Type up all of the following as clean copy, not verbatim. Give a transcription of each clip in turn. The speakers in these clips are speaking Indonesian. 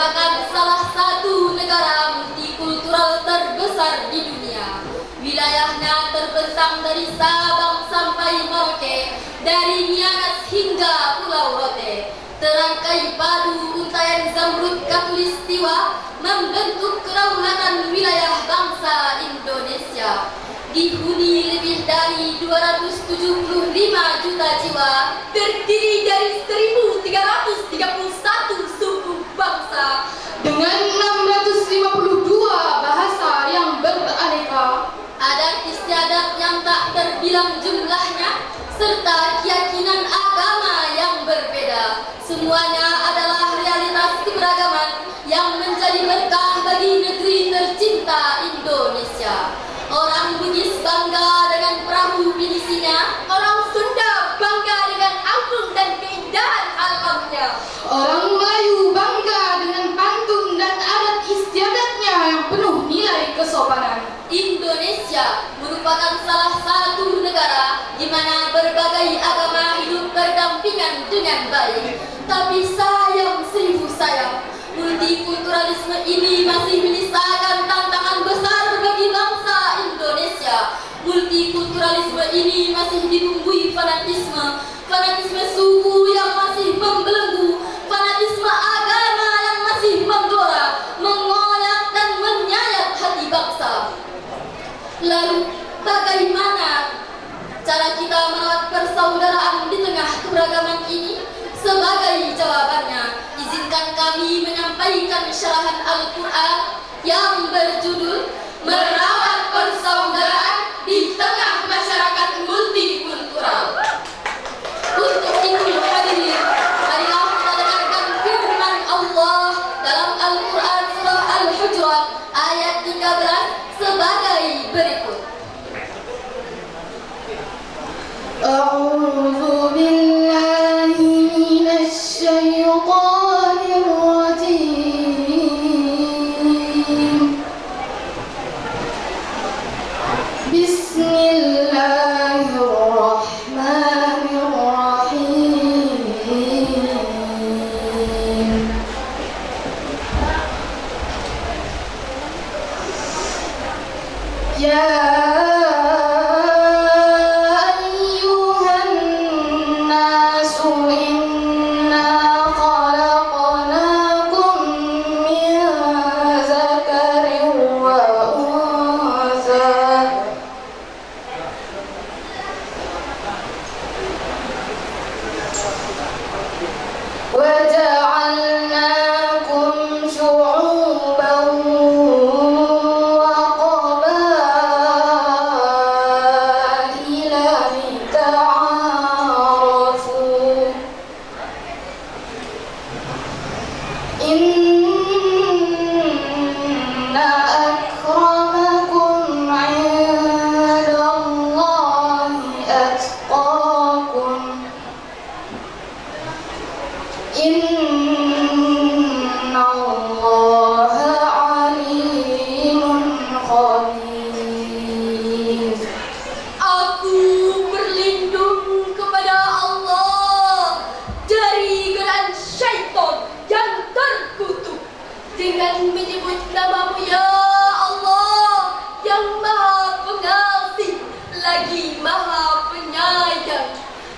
merupakan salah satu negara multikultural terbesar di dunia. Wilayahnya terbentang dari Sabang sampai Merauke, dari Miangas hingga Pulau Rote. Terangkai padu untaian Zamrud Khatulistiwa membentuk kedaulatan wilayah bangsa Indonesia. Dihuni lebih dari 275 juta jiwa, terdiri dari 1.331 suku bangsa dengan 652 bahasa yang beraneka, adat istiadat yang tak terbilang jumlahnya, serta keyakinan agama yang berbeda. Semuanya adalah realitas keberagaman yang menjadi berkah bagi negeri tercinta Indonesia. Orang Bugis bangga dengan perahu pinisinya, orang Sunda bangga dengan angklung dan keindahan alamnya. orang Melayu bangga dengan pantun dan adat istiadatnya yang penuh nilai kesopanan. Indonesia merupakan salah satu negara di mana berbagai agama hidup berdampingan dengan baik. Tapi sayang seribu sayang, multikulturalisme ini masih menyisakan tantangan besar bagi bangsa Indonesia. Multikulturalisme ini masih dibumbui fanatisme suku yang masih membelenggu, fanatisme agama yang masih menggora, mengoyak dan menyayat hati bangsa. Lalu bagaimana cara kita merawat persaudaraan di tengah keberagaman ini? Sebagai jawabannya, izinkan kami menyampaikan syarahan Al-Quran yang berjudul Merawat Persaudaraan di Tengah Masyarakat Multikultural. Untuk itu hadirin, marilah kita dengarkan firman Allah dalam Al-Quran surah Al-Hujurat ayat 13 sebagai berikut. A'udzu billahi minasy syaithanir rajim. Bismillahirrahmanirrahim. Ya وَجَعَلْنَاكُمْ شُعُوبًا وَقَبَائِلَ لِتَعَارَفُوا إِنَّ أَكْرَمَكُمْ عِندَ اللَّهِ أَتْقَاكُمْ Inna Allah alimun khabir. Aku berlindung kepada Allah dari godaan syaitan yang terkutuk dengan menyebut namamu ya Allah yang maha pengasih lagi maha penyayang.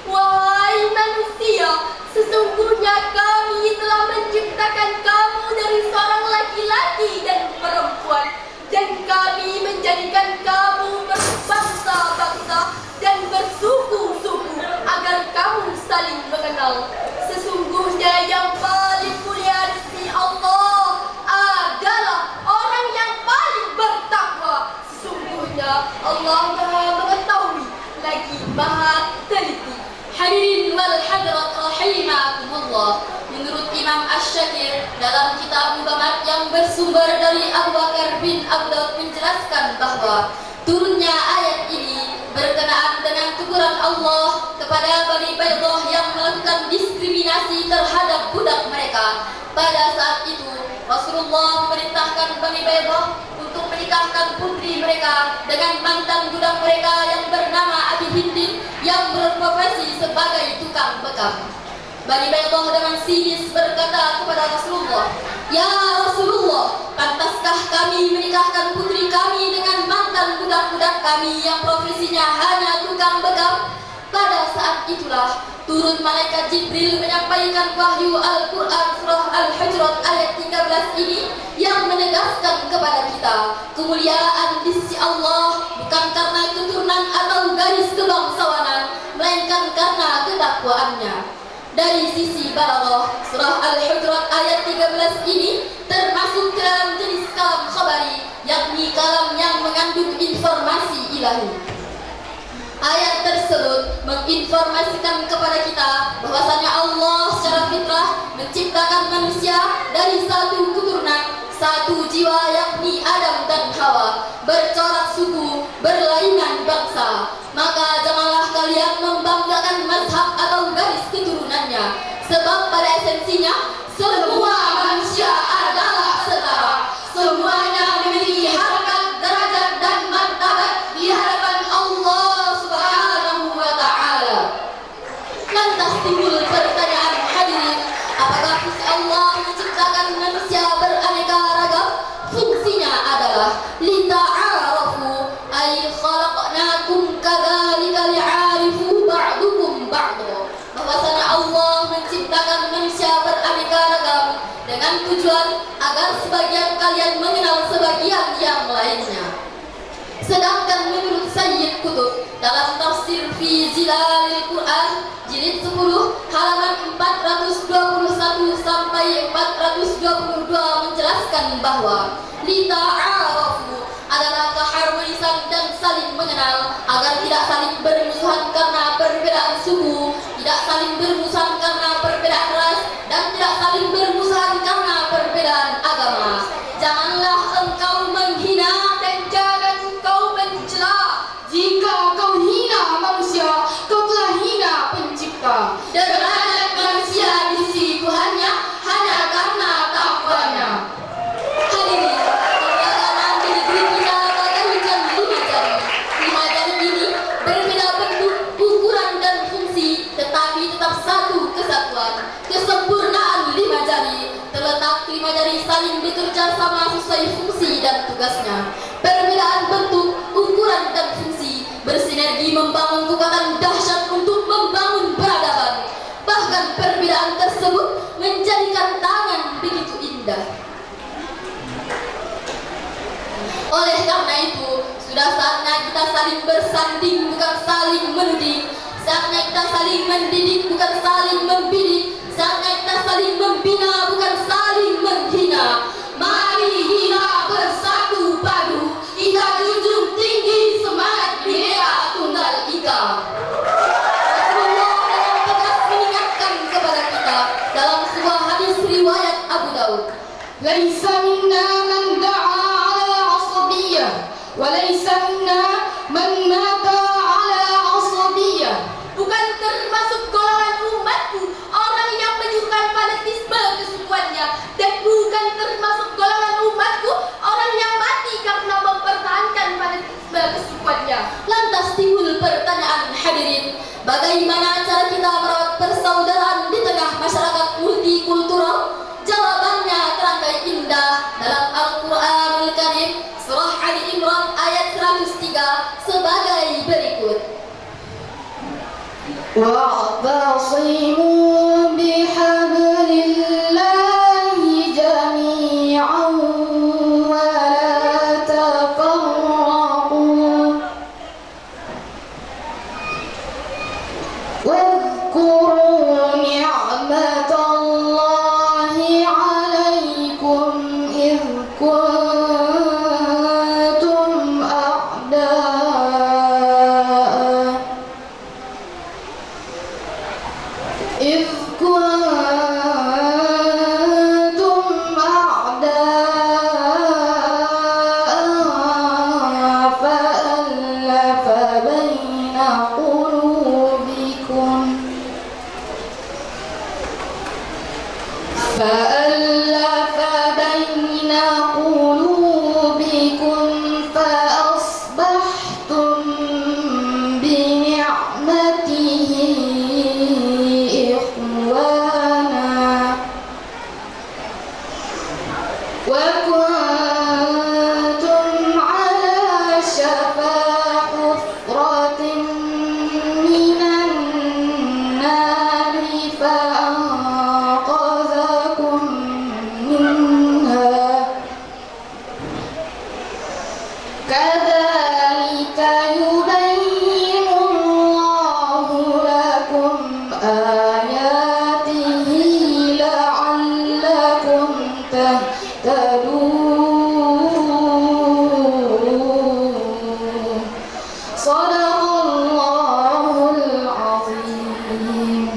Wahai manusia, sesungguhnya kami telah menciptakan kamu dari seorang laki-laki dan perempuan, dan kami menjadikan kamu berbangsa-bangsa dan bersuku-suku agar kamu saling mengenal. Sesungguhnya yang paling mulia di sisi Allah adalah orang yang paling bertakwa. Sesungguhnya Allah Maha mengetahui lagi Maha teliti. Hadirin wal hadirat rahimakumullah. Menurut Imam Asy-Syakir dalam kitab Mubarak yang bersumber dari Abu Bakar bin Abu Daud menjelaskan bahwa turunnya ayat ini berkenaan dengan teguran Allah kepada Bani Baidah yang melakukan diskriminasi terhadap budak mereka. Pada saat itu Rasulullah memerintahkan Bani Baidah untuk menikahkan putri mereka dengan mantan budak mereka yang bernama Abi Hindin yang berprofesi sebagai tukang bekam. Bani Baithah dengan sinis berkata kepada Rasulullah, "Ya Rasulullah, pantaskah kami menikahkan putri kami dengan mantan budak-budak kami yang profesinya hanya tukang bekam?" Pada saat itulah turun malaikat Jibril menyampaikan wahyu Al-Quran surah Al-Hujurat ayat 13 ini yang menegaskan kepada kita kemuliaan di sisi Allah bukan karena keturunan atau garis kebangsawanan, melainkan karena ketakwaannya. Dari sisi balaghah, surah Al-Hujurat ayat 13 ini termasuk ke dalam jenis kalam khabari, yakni kalam yang mengandung informasi ilahi. Ayat tersebut menginformasikan kepada kita bahwasanya Allah secara fitrah menciptakan manusia dari satu keturunan, satu jiwa, yakni Adam dan Hawa, bercorak suku, berlainan bangsa. Maka janganlah kalian membanggakan mazhab atau garis keturunannya, sebab pada esensinya semua manusia adalah setara. Semuanya memiliki harkat, derajat dan martabat di hadapan Allah Subhanahu wa ta'ala. Lantas timbul pertanyaan hadirin, apakah fungsi Allah menciptakan manusia beraneka ragam? Fungsinya adalah lita'arafu, ay khalaqnakum kadzalika li'arifu ba'dukum ba'da. Bahwasanya Allah menciptakan manusia beraneka ragam dengan tujuan agar sebagian kalian mengenal sebagian yang lainnya. Sedangkan menurut Sayyid Qutb dalam tafsir fi Zilalil Quran jilid 10 halaman 421 sampai 422 menjelaskan bahwa lita'arafu adalah keharmonisan dan saling mengenal agar tidak saling bermusuhan karena perbedaan suku, tidak saling bermusuhan karena perbedaan ras, dan tidak saling bermusuhan karena perbedaan agama. Janganlah engkau menghina dan jangan engkau mencela. Jika kau hina manusia, kau telah hina pencipta. Derajat manusia di sisi Tuhannya hanya karena takwanya. Hadirin, keberagaman di negeri kita bagaikan 5 jari. 5 jari ini berbeda bentuk, ukuran dan fungsi, tetapi tetap satu kesatuan. Kesempurnaan 5 jari terletak 5 jari saling bekerja sama sesuai fungsi dan tugasnya. Perbedaan bentuk, ukuran dan fungsi bersinergi membangun kekuatan dahsyat untuk membangun peradaban. Bahkan perbedaan tersebut menjadikan tangan begitu indah. Oleh karena itu, sudah saatnya kita saling bersanding bukan saling menuding. Saatnya kita saling mendidik bukan saling membidik. Saatnya kita saling membina bukan saling menghina. Mari kita bersatu padu, kita junjung tinggi semangat Bhinneka Tunggal Ika. Rasulullah dengan tegas mengingatkan kepada kita dalam sebuah hadis riwayat Abu Daud, Laisa minna man da'a ala asabiyyah, wa laisa minna man mata ala asabiyyah. bukan termasuk golongan umatku orang yang menyukai fanatisme kesukuannya, dan bukan termasuk golongan umatku orang yang mati karena mempertahankan fanatisme kesukuannya. Lantas timbul pertanyaan hadirin, bagaimana cara kita merawat persaudaraan di tengah masyarakat multikultural? Jawabannya terangkai indah dalam Al-Quranul Karim surah Ali Imran ayat 103 sebagai berikut. وَاعْتَصِمُوا بِحَبْلِ اللَّهِ جَمِيعًا وَلَا تَفَرَّقُوا وَاذْكُرُوا نِعْمَةَ اللَّهِ عَلَيْكُمْ إِذْ كُنتُمْ أَعْدَاءً كذلك يبين الله لكم آياته لعلكم تهتدون صدق الله العظيم.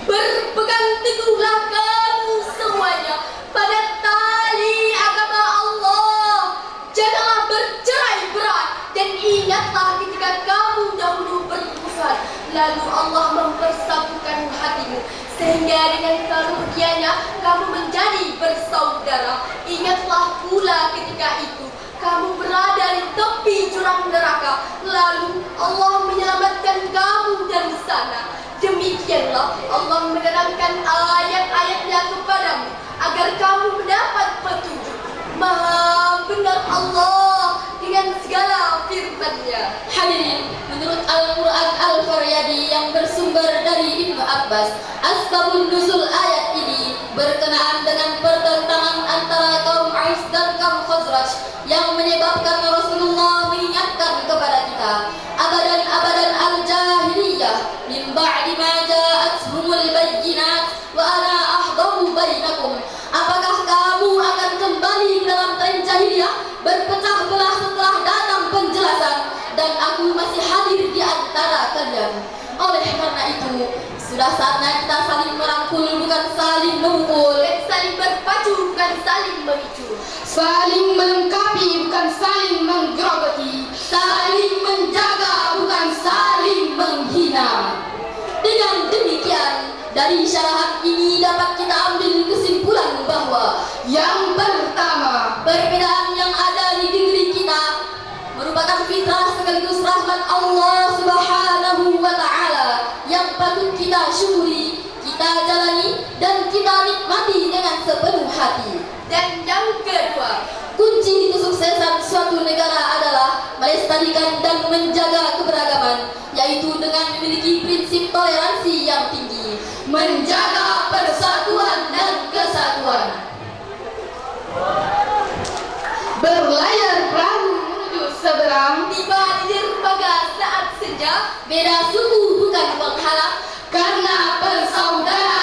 Berpegang teguhlah kamu semuanya pada tali agama Allah. Janganlah bercerai-berai dan ingatlah ketika kamu dahulu bermusuhan, lalu Allah mempersatukan hatimu sehingga dengan karunia-Nya kamu menjadi bersaudara. Ingatlah pula ketika itu kamu berada di tepi jurang neraka, lalu Allah menyelamatkan kamu dari sana. Demikianlah Allah menerangkan ayat-ayatnya kepadamu agar kamu mendapat petunjuk. Maha benar Allah dengan segala firman-Nya. Hadirin, menurut Al-Quran Al-Faryadi yang bersumber dari Ibnu Abbas, asbabun nuzul ayat ini berkenaan dengan pertentangan antara kaum Aus dan kaum Khazraj yang menyebabkan Rasulullah mengingatkan kepada kita abadan-abadan al-jahiliyah min ba'di ma ja'atuhumul bayyinat wa ana ahdaru bainakum. Apakah kamu akan kembali ke dalam tren jahiliyah berpecah belah setelah datang penjelasan dan aku masih hadir di antara kalian? Oleh karena itu, sudah saatnya kita saling merangkul bukan saling memukul, saling berpacu bukan saling memicu, Saling melengkapi bukan saling menggerogoti, saling menjaga bukan saling menghina. Dengan demikian, dari syarahan ini dapat kita ambil kesimpulan bahwa yang pertama, perbedaan yang ada di negeri kita merupakan fitrah sekaligus rahmat Allah Subhanahu wa Ta'ala yang patut kita syukuri, kita jalani, dan kita nikmati dengan sepenuh hati. Dan yang kedua, kunci kesuksesan suatu negara adalah melestarikan dan menjaga keberagaman, yaitu dengan memiliki prinsip toleransi yang tinggi, menjaga persatuan dan kesatuan. berlayar perahu menuju seberang, Tiba di dermaga saat senja, beda suku bukan penghalang, karena persaudaraan